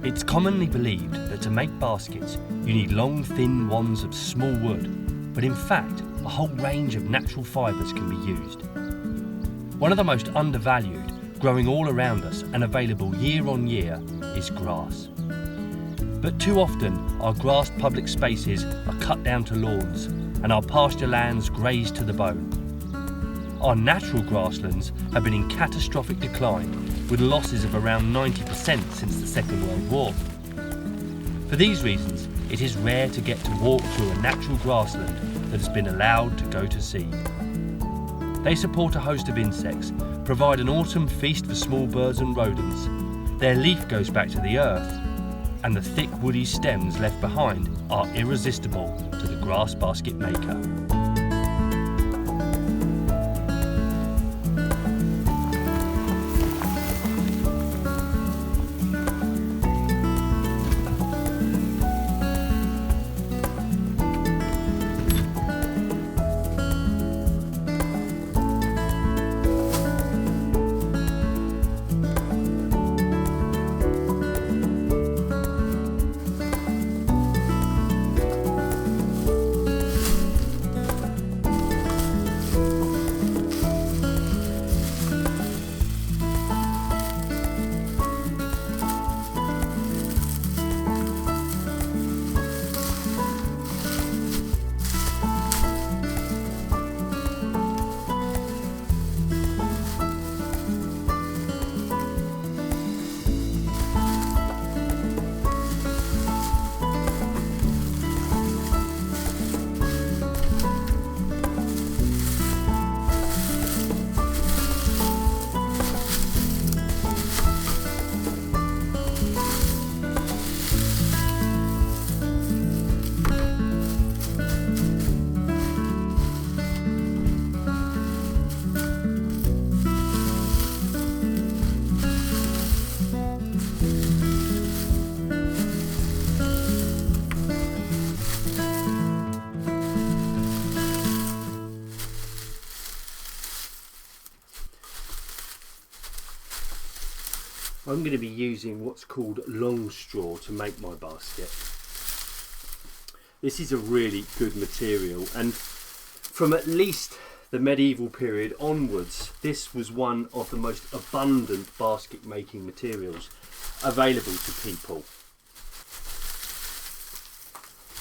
It's commonly believed that to make baskets you need long thin wands of small wood, but in fact a whole range of natural fibres can be used. One of the most undervalued, growing all around us and available year on year, is grass. But too often our grassed public spaces are cut down to lawns and our pasture lands grazed to the bone. Our natural grasslands have been in catastrophic decline, with losses of around 90% since the Second World War. For these reasons, it is rare to get to walk through a natural grassland that has been allowed to go to seed. They support a host of insects, provide an autumn feast for small birds and rodents. Their leaf goes back to the earth, and the thick woody stems left behind are irresistible to the grass basket maker. I'm going to be using what's called long straw to make my basket. This is a really good material, and from at least the medieval period onwards, this was one of the most abundant basket making materials available to people.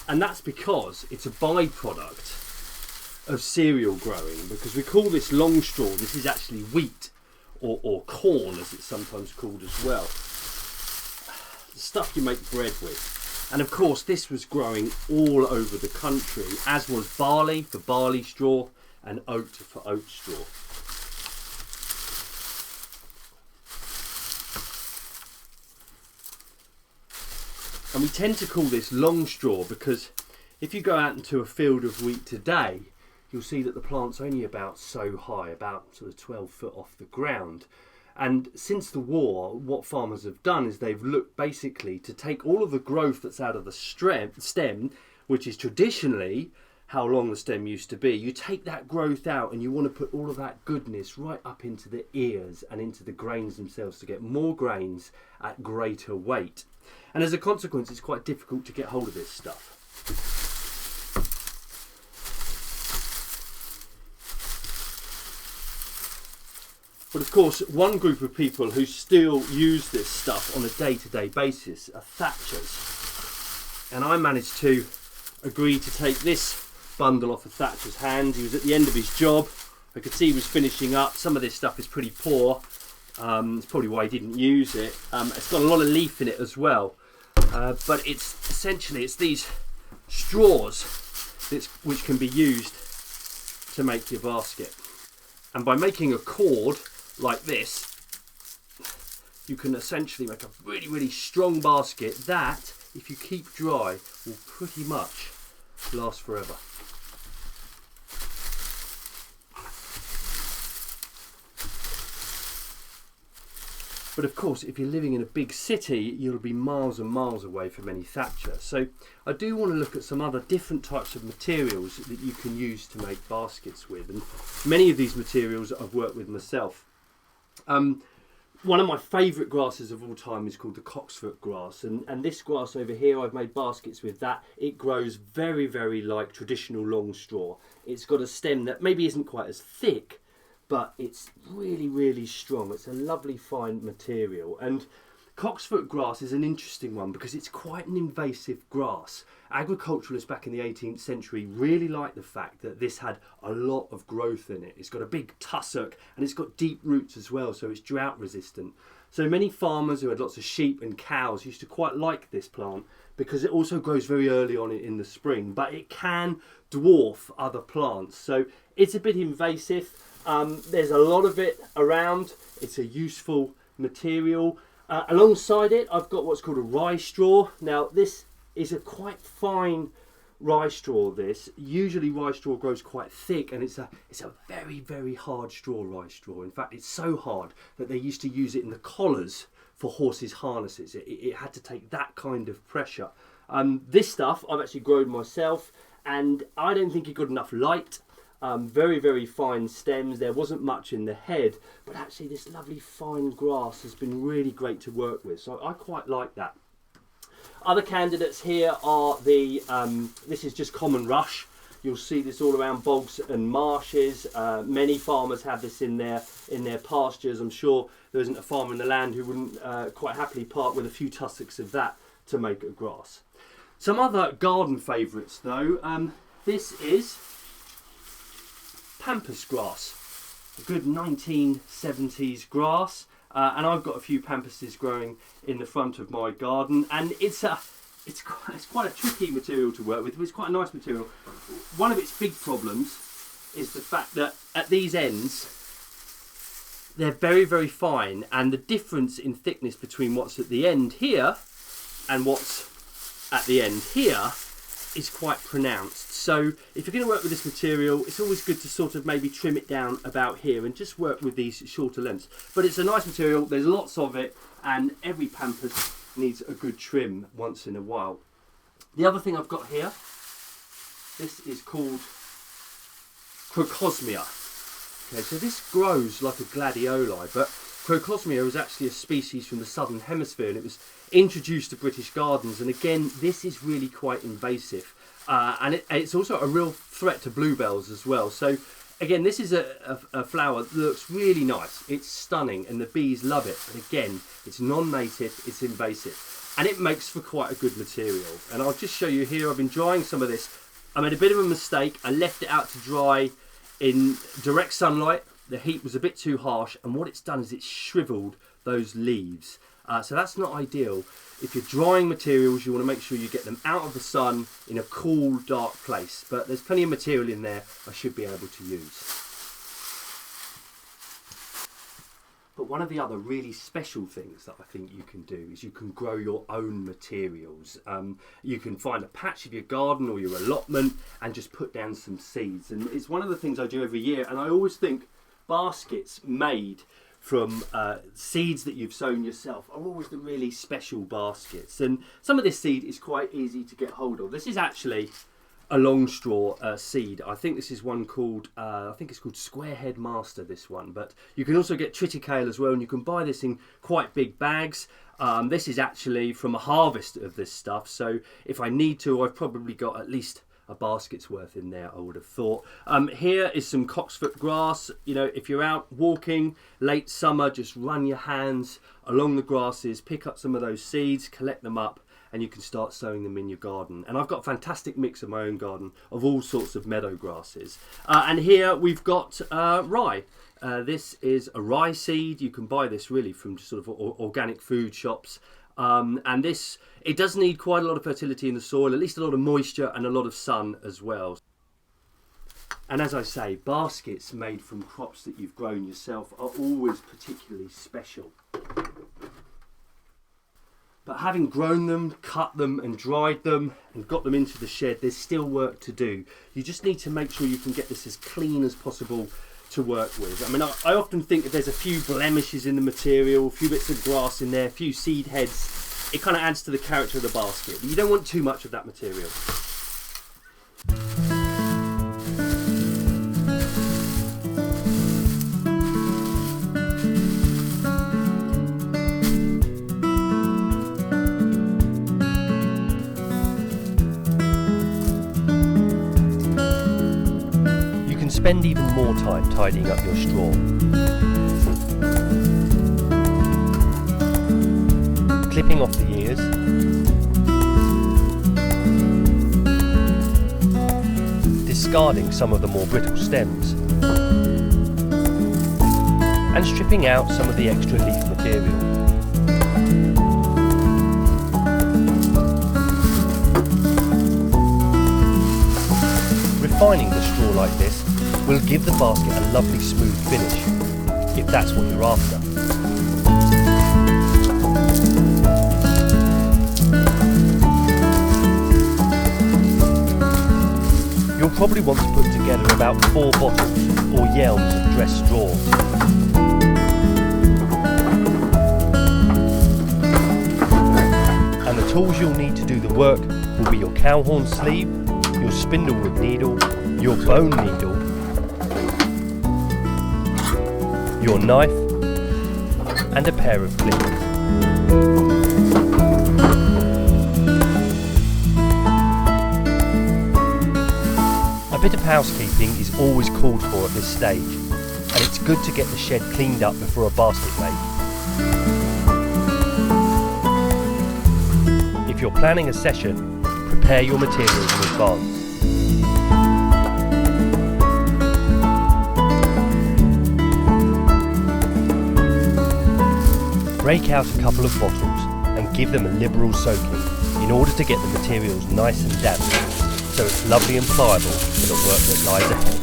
And that's because it's a byproduct of cereal growing, because we call this long straw. This is actually wheat or corn, as it's sometimes called as well. The stuff you make bread with. And of course this was growing all over the country, as was barley for barley straw and oat for oat straw. And we tend to call this long straw because if you go out into a field of wheat today, you'll see that the plant's only about so high, about sort of 12 foot off the ground. And since the war, what farmers have done is they've looked basically to take all of the growth that's out of the stem, which is traditionally how long the stem used to be. You take that growth out and you want to put all of that goodness right up into the ears and into the grains themselves to get more grains at greater weight. And as a consequence, it's quite difficult to get hold of this stuff. But of course, one group of people who still use this stuff on a day-to-day basis are thatchers. And I managed to agree to take this bundle off of Thatcher's hand. He was at the end of his job. I could see he was finishing up. Some of this stuff is pretty poor. It's probably why he didn't use it. It's got a lot of leaf in it as well. But it's essentially, it's these straws which can be used to make your basket. And by making a cord like this, you can essentially make a really, really strong basket that, if you keep dry, will pretty much last forever. But of course, if you're living in a big city, you'll be miles and miles away from any thatcher. So I do want to look at some other different types of materials that you can use to make baskets with. And many of these materials I've worked with myself. One of my favourite grasses of all time is called the Coxfoot Grass, and this grass over here, I've made baskets with that. It grows very, very like traditional long straw. It's got a stem that maybe isn't quite as thick, but it's really, really strong. It's a lovely fine material. And Coxfoot grass is an interesting one because it's quite an invasive grass. Agriculturalists back in the 18th century really liked the fact that this had a lot of growth in it. It's got a big tussock and it's got deep roots as well, so it's drought resistant. So many farmers who had lots of sheep and cows used to quite like this plant because it also grows very early on in the spring, but it can dwarf other plants. So it's a bit invasive. There's a lot of it around. It's a useful material. Alongside it, I've got what's called a rye straw. Now, this is a quite fine rye straw. Usually rye straw grows quite thick, and it's a very, very hard straw, rye straw. In fact, it's so hard that they used to use it in the collars for horses' harnesses. It had to take that kind of pressure. This stuff I've actually grown myself, and I don't think it got enough light. Very, very fine stems. There wasn't much in the head, but actually this lovely fine grass has been really great to work with. So I quite like that. Other candidates here are this is just common rush. You'll see this all around bogs and marshes. Many farmers have this in their pastures. I'm sure there isn't a farmer in the land who wouldn't quite happily part with a few tussocks of that to make a grass. Some other garden favourites though. This is pampas grass, a good 1970s grass, and I've got a few pampases growing in the front of my garden, and it's quite a tricky material to work with, but it's quite a nice material. One of its big problems is the fact that at these ends they're very, very fine, and the difference in thickness between what's at the end here and what's at the end here is quite pronounced. So if you're going to work with this material, it's always good to sort of maybe trim it down about here and just work with these shorter lengths. But it's a nice material, there's lots of it, and every pampas needs a good trim once in a while. The other thing I've got here, this is called Kracosmia. Okay, so this grows like a gladioli, but Kracosmia is actually a species from the southern hemisphere, and it was introduced to British gardens, and again this is really quite invasive, and it's also a real threat to bluebells as well. So again, this is a flower that looks really nice, it's stunning, and the bees love it, but again it's non-native, it's invasive, and it makes for quite a good material. And I'll just show you here, I've been drying some of this. I made a bit of a mistake, I left it out to dry in direct sunlight. The heat was a bit too harsh, and what it's done is it's shriveled those leaves. So that's not ideal. If you're drying materials, you want to make sure you get them out of the sun in a cool, dark place. But there's plenty of material in there I should be able to use. But one of the other really special things that I think you can do is you can grow your own materials. You can find a patch of your garden or your allotment and just put down some seeds. And it's one of the things I do every year, and I always think baskets made from seeds that you've sown yourself are always the really special baskets. And some of this seed is quite easy to get hold of. This is actually a long straw seed. I think this is one called, I think it's called Squarehead Master, this one. But you can also get triticale as well, and you can buy this in quite big bags. This is actually from a harvest of this stuff, so if I need to, I've probably got at least a basket's worth in there, I would have thought. Here is some Coxfoot grass. You know, if you're out walking late summer, just run your hands along the grasses, pick up some of those seeds, collect them up, and you can start sowing them in your garden. And I've got a fantastic mix in my own garden of all sorts of meadow grasses. And here we've got rye. This is a rye seed. You can buy this really from sort of organic food shops. And this, it does need quite a lot of fertility in the soil, at least a lot of moisture and a lot of sun as well. And as I say, baskets made from crops that you've grown yourself are always particularly special. But having grown them, cut them and dried them and got them into the shed, there's still work to do. You just need to make sure you can get this as clean as possible to work with. I mean, I often think if there's a few blemishes in the material, a few bits of grass in there, a few seed heads, it kind of adds to the character of the basket. But you don't want too much of that material. spend even more time tidying up your straw. Clipping off the ears, discarding some of the more brittle stems, and stripping out some of the extra leaf material. Refining the straw like this will give the basket a lovely smooth finish, if that's what you're after. You'll probably want to put together about 4 bottles or yelms of dressed straw. And the tools you'll need to do the work will be your cow horn sleeve, your spindlewood needle, your bone needle, your knife, and a pair of clippers. A bit of housekeeping is always called for at this stage, and it's good to get the shed cleaned up before a basket make. If you're planning a session, prepare your materials in advance. Break out a couple of bottles and give them a liberal soaking in order to get the materials nice and damp, so it's lovely and pliable for the work that lies ahead.